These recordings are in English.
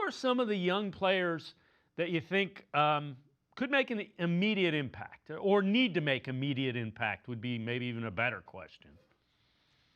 are some of the young players that you think could make an immediate impact or need to make immediate impact would be maybe even a better question.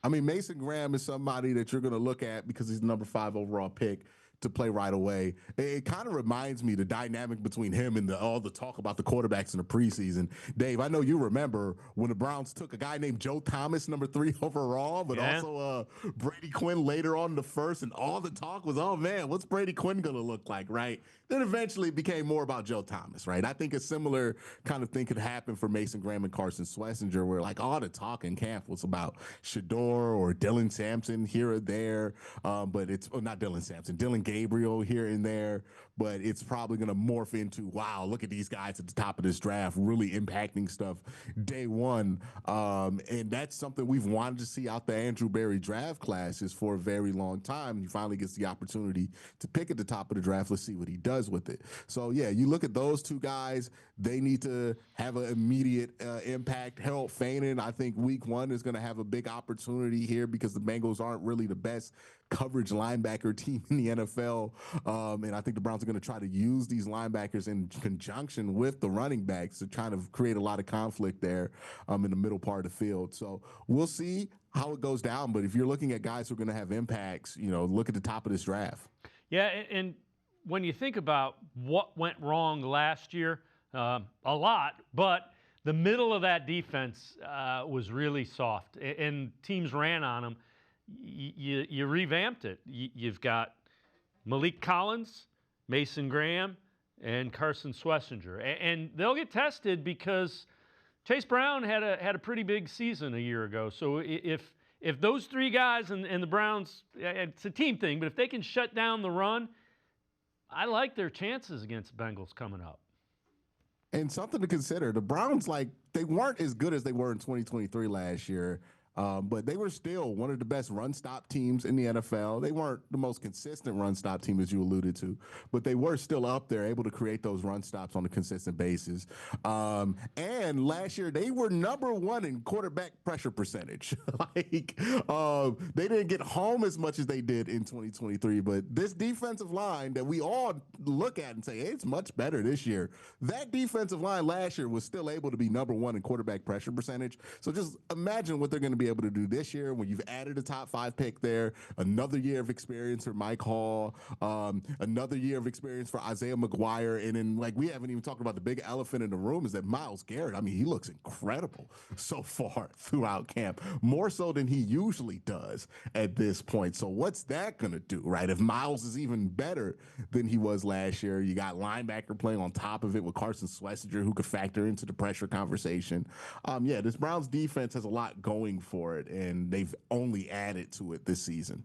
I mean, Mason Graham is somebody that you're going to look at because he's the number 5 overall pick to play right away. It kind of reminds me the dynamic between him and all the talk about the quarterbacks in the preseason. Dave, I know you remember when the Browns took a guy named Joe Thomas, number 3 overall, but also Brady Quinn later on in the first, and all the talk was, oh man, what's Brady Quinn going to look like, right? Then eventually it became more about Joe Thomas, right? I think a similar kind of thing could happen for Mason Graham and Carson Schlesinger, where like all the talk in camp was about Shador or Dylan Sampson here or there, but it's not Dylan Sampson, Dylan Gabriel here and there, but it's probably going to morph into, wow, look at these guys at the top of this draft really impacting stuff day one. And that's something we've wanted to see out the Andrew Berry draft classes for a very long time. He finally gets the opportunity to pick at the top of the draft. Let's see what he does with it. So, yeah, you look at those two guys, they need to have an immediate impact. Harold Fainin, I think week 1 is going to have a big opportunity here because the Bengals aren't really the best coverage linebacker team in the NFL. And I think the Browns are going to try to use these linebackers in conjunction with the running backs to kind of create a lot of conflict there in the middle part of the field. So we'll see how it goes down. But if you're looking at guys who are going to have impacts, look at the top of this draft. Yeah, and when you think about what went wrong last year, a lot, but the middle of that defense was really soft, and teams ran on them. You revamped it. You've got Malik Collins, Mason Graham, and Carson Schlesinger, and they'll get tested because Chase Brown had a pretty big season a year ago. So if those 3 guys and the Browns, it's a team thing, but if they can shut down the run, I like their chances against the Bengals coming up. And something to consider, the Browns, they weren't as good as they were in 2023 last year. But they were still one of the best run-stop teams in the NFL. They weren't the most consistent run-stop team, as you alluded to, but they were still up there, able to create those run-stops on a consistent basis. And last year, they were number 1 in quarterback pressure percentage. They didn't get home as much as they did in 2023, but this defensive line that we all look at and say, hey, it's much better this year. That defensive line last year was still able to be number 1 in quarterback pressure percentage. So just imagine what they're going to be able to do this year when you've added a top 5 pick there, another year of experience for Mike Hall, another year of experience for Isaiah McGuire, and then we haven't even talked about the big elephant in the room is that Myles Garrett. I mean, he looks incredible so far throughout camp, more so than he usually does at this point. So what's that going to do, right? If Myles is even better than he was last year, you got linebacker playing on top of it with Carson Schlesinger, who could factor into the pressure conversation. This Browns defense has a lot going for it, and they've only added to it this season.